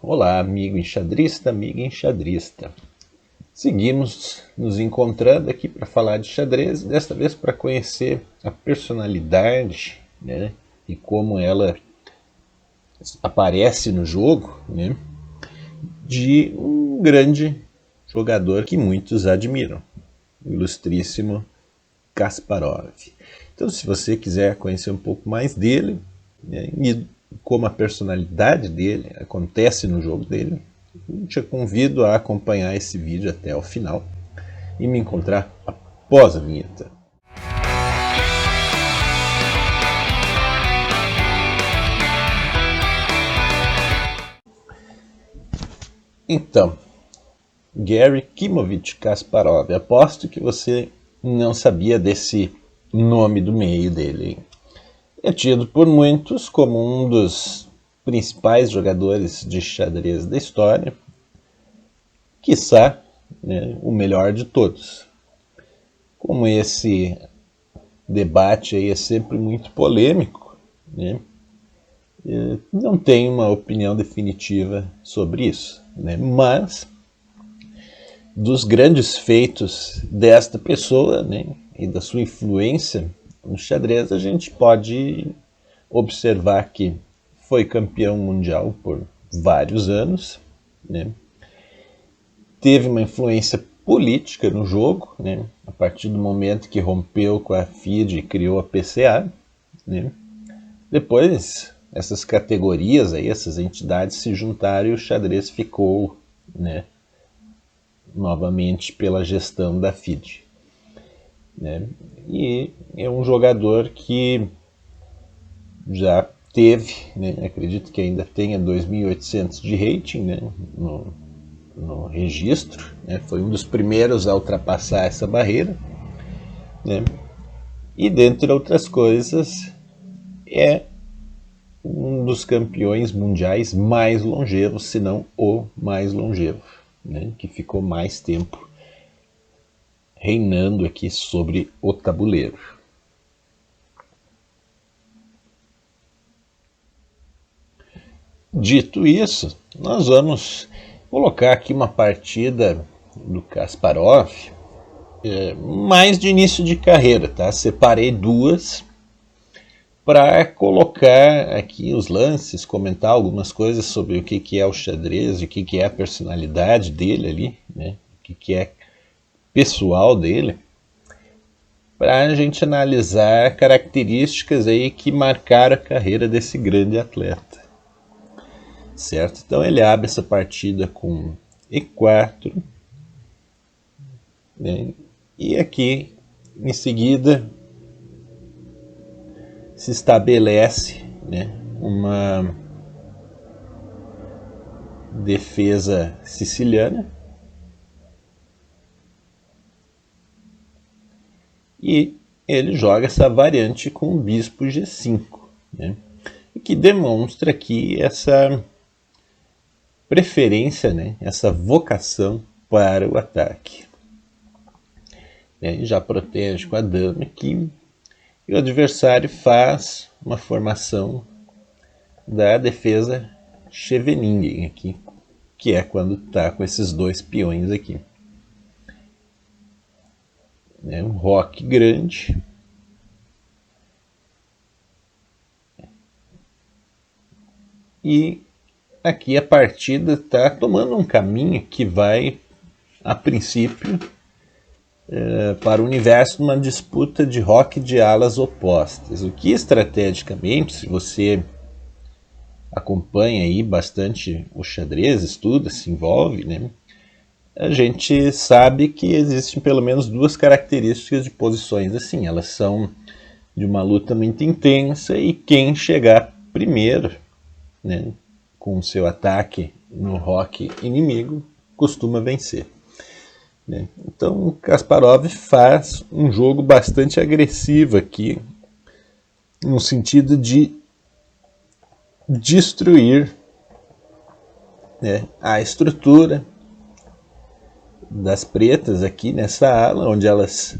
Olá, amigo enxadrista, amiga enxadrista. Seguimos nos encontrando aqui para falar de xadrez, desta vez para conhecer a personalidade, né, e como ela aparece no jogo, né, de um grande jogador que muitos admiram, o ilustríssimo Kasparov. Então, se você quiser conhecer um pouco mais dele, né, e como a personalidade dele acontece no jogo dele, eu te convido a acompanhar esse vídeo até o final e me encontrar após a vinheta. Então, Garry Kimovich Kasparov. Aposto que você não sabia desse nome do meio dele. É tido por muitos como um dos principais jogadores de xadrez da história, quiçá, né, o melhor de todos. Como esse debate aí é sempre muito polêmico, né, não tenho uma opinião definitiva sobre isso, né, mas dos grandes feitos desta pessoa, né, e da sua influência no xadrez, a gente pode observar que foi campeão mundial por vários anos, né? Teve uma influência política no jogo, né? A partir do momento que rompeu com a FIDE e criou a PCA, né? Depois, essas categorias, aí, essas entidades se juntaram e o xadrez ficou, né, novamente pela gestão da FIDE. Né? E é um jogador que já teve, né, acredito que ainda tenha 2.800 de rating, né, no registro, né, foi um dos primeiros a ultrapassar essa barreira, né, e dentre outras coisas é um dos campeões mundiais mais longevos, se não o mais longevo, né, que ficou mais tempo reinando aqui sobre o tabuleiro. Dito isso, nós vamos colocar aqui uma partida do Kasparov, mais de início de carreira, tá? Separei duas para colocar aqui os lances, comentar algumas coisas sobre o que é o xadrez, o que é a personalidade dele ali, né? O que é pessoal dele, para a gente analisar características aí que marcaram a carreira desse grande atleta. Certo? Então ele abre essa partida com E4, né? E aqui em seguida se estabelece, né, uma defesa siciliana e ele joga essa variante com o bispo G5, né, que demonstra aqui essa preferência, né, essa vocação para o ataque. Já protege com a dama aqui, e o adversário faz uma formação da defesa Scheveningen aqui, que é quando está com esses dois peões aqui. Um roque grande. E aqui a partida está tomando um caminho que vai, a princípio, para o universo, uma disputa de roque de alas opostas. O que estrategicamente, se você acompanha aí bastante o xadrez, estuda, se envolve, né, a gente sabe que existem pelo menos duas características de posições assim. Elas são de uma luta muito intensa e quem chegar primeiro, né, com o seu ataque no roque inimigo costuma vencer. Então o Kasparov faz um jogo bastante agressivo aqui, no sentido de destruir, né, a estrutura das pretas aqui nessa ala, onde elas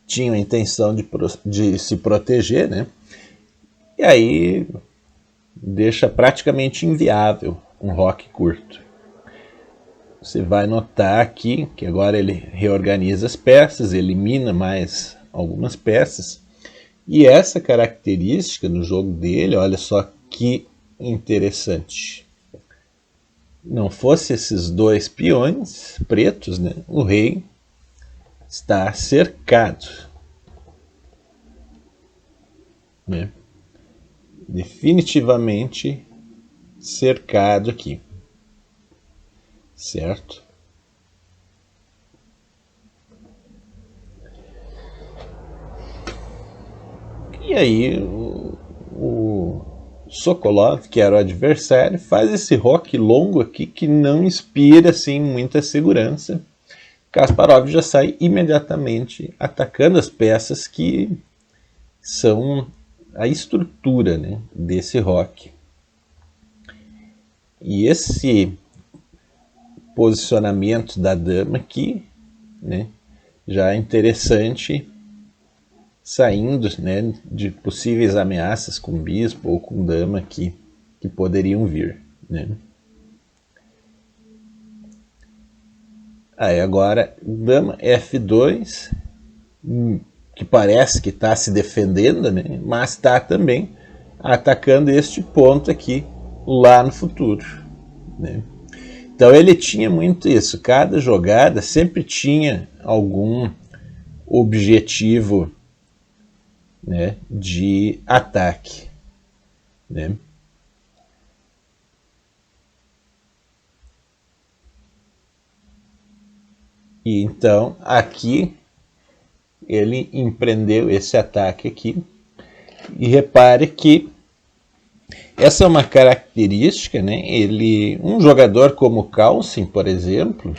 tinham a intenção de se proteger, né? E aí deixa praticamente inviável um roque curto. Você vai notar aqui que agora ele reorganiza as peças, elimina mais algumas peças. E essa característica no jogo dele, olha só que interessante. Não fosse esses dois peões pretos, né, o rei está cercado. Né? Definitivamente cercado aqui. Certo? E aí o Sokolov, que era o adversário, faz esse roque longo aqui que não inspira assim muita segurança. Kasparov já sai imediatamente atacando as peças que são a estrutura, né, desse roque. E esse posicionamento da dama aqui, né, já é interessante, saindo, né, de possíveis ameaças com bispo ou com dama que poderiam vir. Né. Aí agora, dama F2, que parece que está se defendendo, né, mas está também atacando este ponto aqui lá no futuro. Né. Então ele tinha muito isso, cada jogada sempre tinha algum objetivo, né, de ataque. Né. E então aqui ele empreendeu esse ataque aqui. E repare que essa é uma característica, né? Um jogador como Carlsen, por exemplo,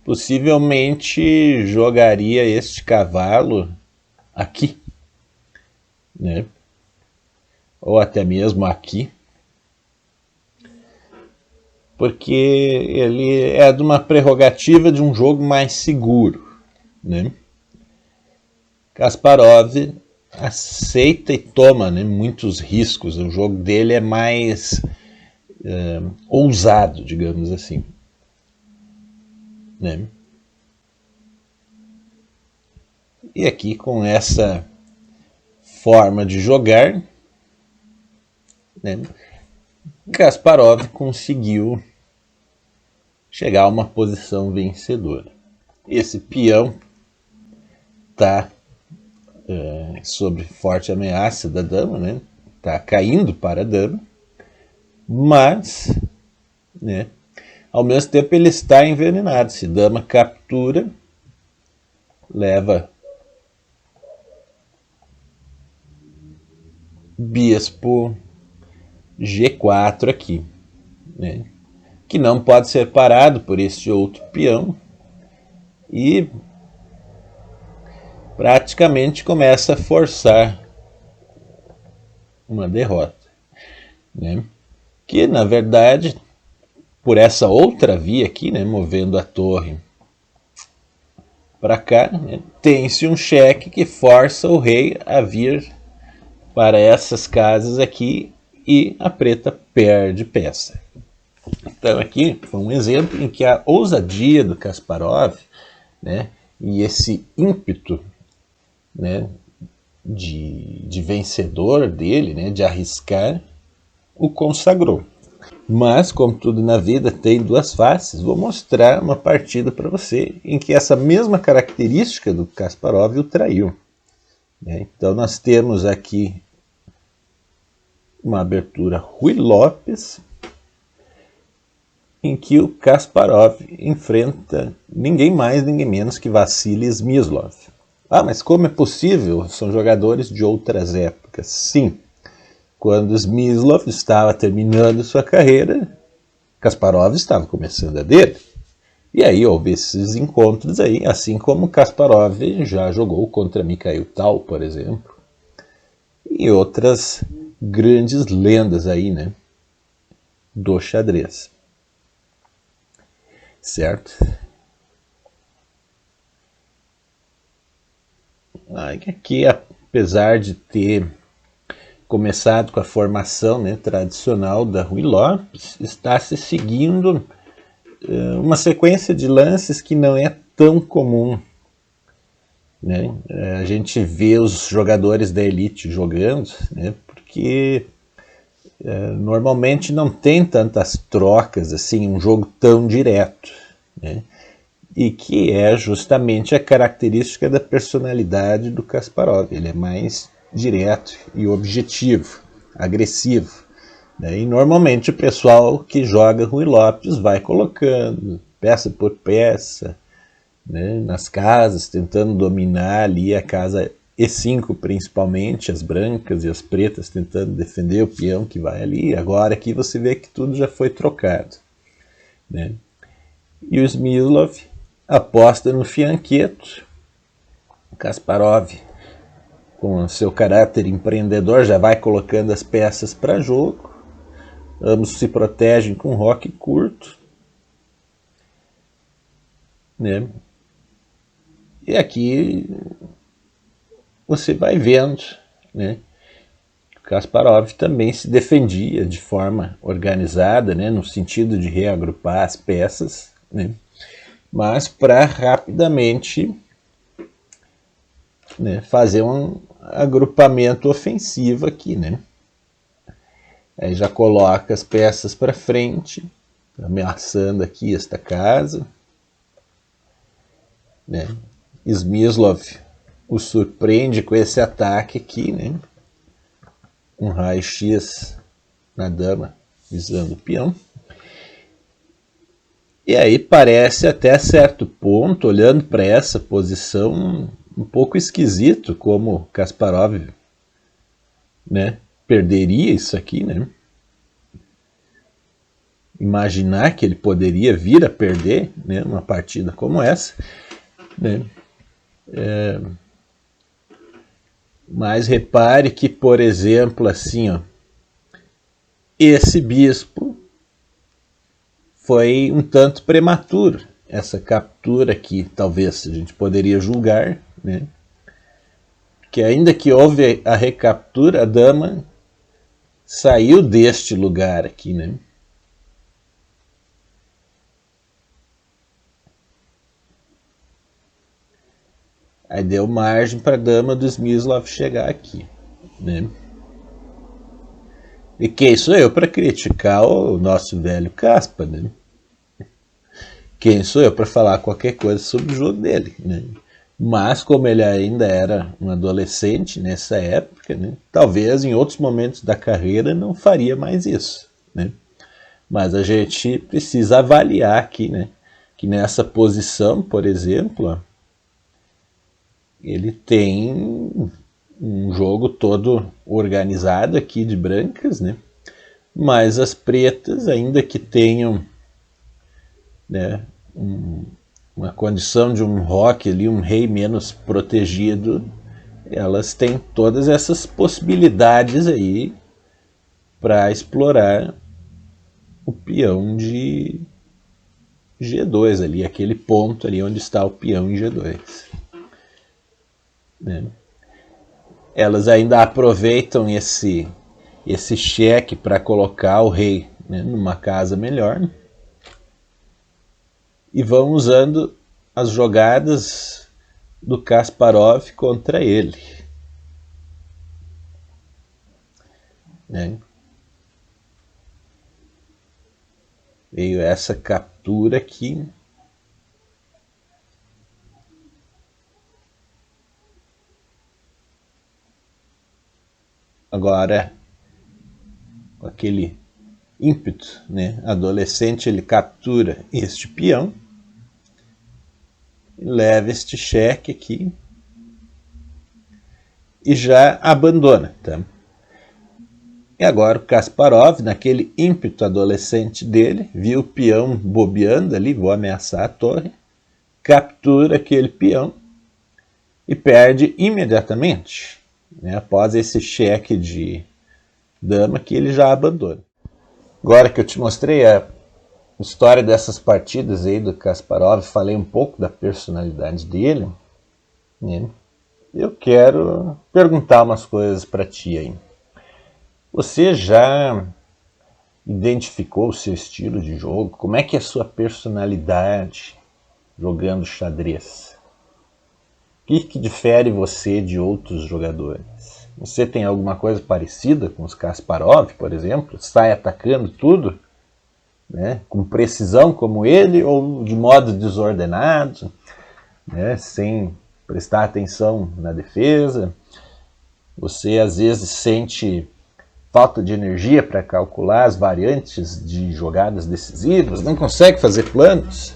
possivelmente jogaria este cavalo aqui, né? Ou até mesmo aqui, porque ele é de uma prerrogativa de um jogo mais seguro, né? Kasparov aceita e toma, né, muitos riscos. O jogo dele é mais ousado, digamos assim. Né? E aqui com essa forma de jogar, né, Kasparov conseguiu chegar a uma posição vencedora. Esse peão está sob forte ameaça da dama, né? Está caindo para a dama, mas, né, ao mesmo tempo ele está envenenado. Se dama captura, leva bispo G4 aqui, né, que não pode ser parado por este outro peão e praticamente começa a forçar uma derrota. Né, que na verdade, por essa outra via aqui, né, movendo a torre para cá, né, tem-se um cheque que força o rei a vir para essas casas aqui e a preta perde peça. Então aqui foi um exemplo em que a ousadia do Kasparov, né, e esse ímpeto, né, de vencedor dele, né, de arriscar, o consagrou. Mas, como tudo na vida tem duas faces, vou mostrar uma partida para você em que essa mesma característica do Kasparov o traiu. Então nós temos aqui uma abertura Ruy Lopes, em que o Kasparov enfrenta ninguém mais, ninguém menos que Vassili Smyslov. Ah, mas como é possível? São jogadores de outras épocas. Sim, quando Smyslov estava terminando sua carreira, Kasparov estava começando a dele. E aí houve esses encontros aí, assim como Kasparov já jogou contra Mikhail Tal, por exemplo, e outras grandes lendas aí, né, do xadrez. Certo? Aqui, apesar de ter começado com a formação, né, tradicional da Ruy Lopes, está se seguindo uma sequência de lances que não é tão comum, né? A gente vê os jogadores da elite jogando, né, porque normalmente não tem tantas trocas assim, um jogo tão direto, né? E que é justamente a característica da personalidade do Kasparov. Ele é mais direto e objetivo, agressivo, né? E normalmente o pessoal que joga Ruy Lopes vai colocando peça por peça, né, nas casas, tentando dominar ali a casa E5 principalmente, as brancas e as pretas tentando defender o peão que vai ali. Agora aqui você vê que tudo já foi trocado, né? E o Smyslov aposta no fianqueto. Kasparov, com seu caráter empreendedor, já vai colocando as peças para jogo. Ambos se protegem com roque curto, né? E aqui você vai vendo, né, Kasparov também se defendia de forma organizada, né, no sentido de reagrupar as peças, né, mas para rapidamente, né, fazer um agrupamento ofensivo aqui, né. Aí já coloca as peças para frente, ameaçando aqui esta casa, né. Smyslov o surpreende com esse ataque aqui, né? Um raio-x na dama, visando o peão. E aí parece até certo ponto, olhando para essa posição, um pouco esquisito como Kasparov, né, perderia isso aqui, né? Imaginar que ele poderia vir a perder, né, uma partida como essa, né? Mas repare que, por exemplo, assim, ó, esse bispo foi um tanto prematuro. Essa captura aqui, talvez a gente poderia julgar, né, que ainda que houve a recaptura, a dama saiu deste lugar aqui, né? Aí deu margem para a dama do Smyslov chegar aqui, né? E quem sou eu para criticar o nosso velho Kaspa, né? Quem sou eu para falar qualquer coisa sobre o jogo dele, né? Mas como ele ainda era um adolescente nessa época, né, talvez em outros momentos da carreira não faria mais isso, né? Mas a gente precisa avaliar aqui, né, que nessa posição, por exemplo, ó, ele tem um jogo todo organizado aqui de brancas, né? Mas as pretas, ainda que tenham, né, uma condição de um roque ali, um rei menos protegido, elas têm todas essas possibilidades aí para explorar o peão de G2 ali, aquele ponto ali onde está o peão em G2. Né? Elas ainda aproveitam esse cheque para colocar o rei, né, numa casa melhor, né? E vão usando as jogadas do Kasparov contra ele, né? Veio essa captura aqui. Agora, com aquele ímpeto, né, adolescente, ele captura este peão, leva este cheque aqui e já abandona, tá? E agora o Kasparov, naquele ímpeto adolescente dele, viu o peão bobeando ali, vou ameaçar a torre, captura aquele peão e perde imediatamente, né, após esse cheque de dama que ele já abandona. Agora que eu te mostrei a história dessas partidas aí do Kasparov, falei um pouco da personalidade dele, né, eu quero perguntar umas coisas para ti aí. Você já identificou o seu estilo de jogo? Como é que é a sua personalidade jogando xadrez? O que difere você de outros jogadores? Você tem alguma coisa parecida com os Kasparov, por exemplo? Sai atacando tudo, né, com precisão como ele, ou de modo desordenado, né, sem prestar atenção na defesa? Você às vezes sente falta de energia para calcular as variantes de jogadas decisivas, não consegue fazer planos,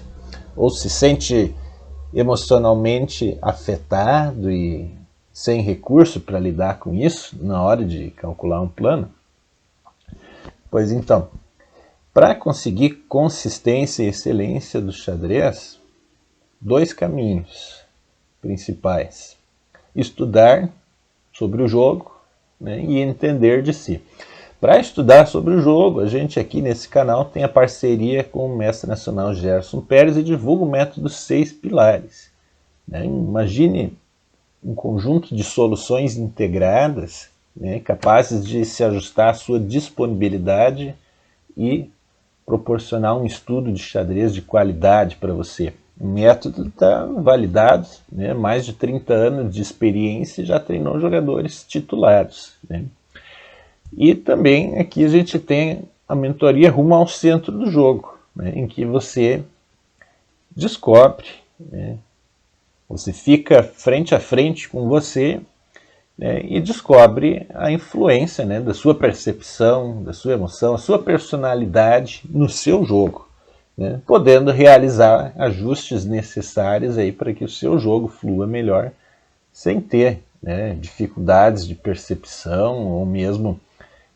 ou se sente emocionalmente afetado e sem recurso para lidar com isso na hora de calcular um plano? Pois então, para conseguir consistência e excelência do xadrez, 2 caminhos principais: estudar sobre o jogo, né, e entender de si. Para estudar sobre o jogo, a gente aqui nesse canal tem a parceria com o mestre nacional Gerson Pérez e divulga o método 6 pilares. Né? Imagine um conjunto de soluções integradas, né, capazes de se ajustar à sua disponibilidade e proporcionar um estudo de xadrez de qualidade para você. O método está validado, né, mais de 30 anos de experiência e já treinou jogadores titulados. Né? E também aqui a gente tem a mentoria rumo ao centro do jogo, né, em que você descobre, né, você fica frente a frente com você, né, e descobre a influência, né, da sua percepção, da sua emoção, a sua personalidade no seu jogo, né, podendo realizar ajustes necessários aí para que o seu jogo flua melhor, sem ter, né, dificuldades de percepção ou mesmo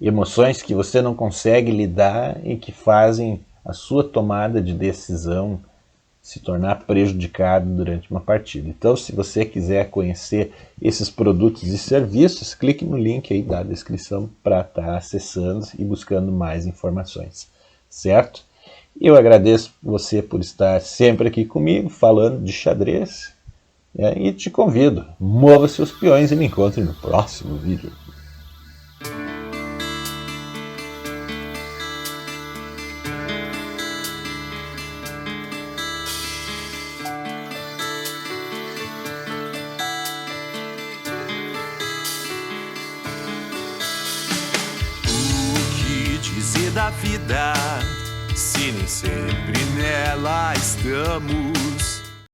emoções que você não consegue lidar e que fazem a sua tomada de decisão se tornar prejudicado durante uma partida. Então, se você quiser conhecer esses produtos e serviços, clique no link aí da descrição para estar acessando e buscando mais informações, certo? Eu agradeço você por estar sempre aqui comigo, falando de xadrez, né, e te convido, mova seus peões e me encontre no próximo vídeo. Da vida, se nem sempre nela estamos.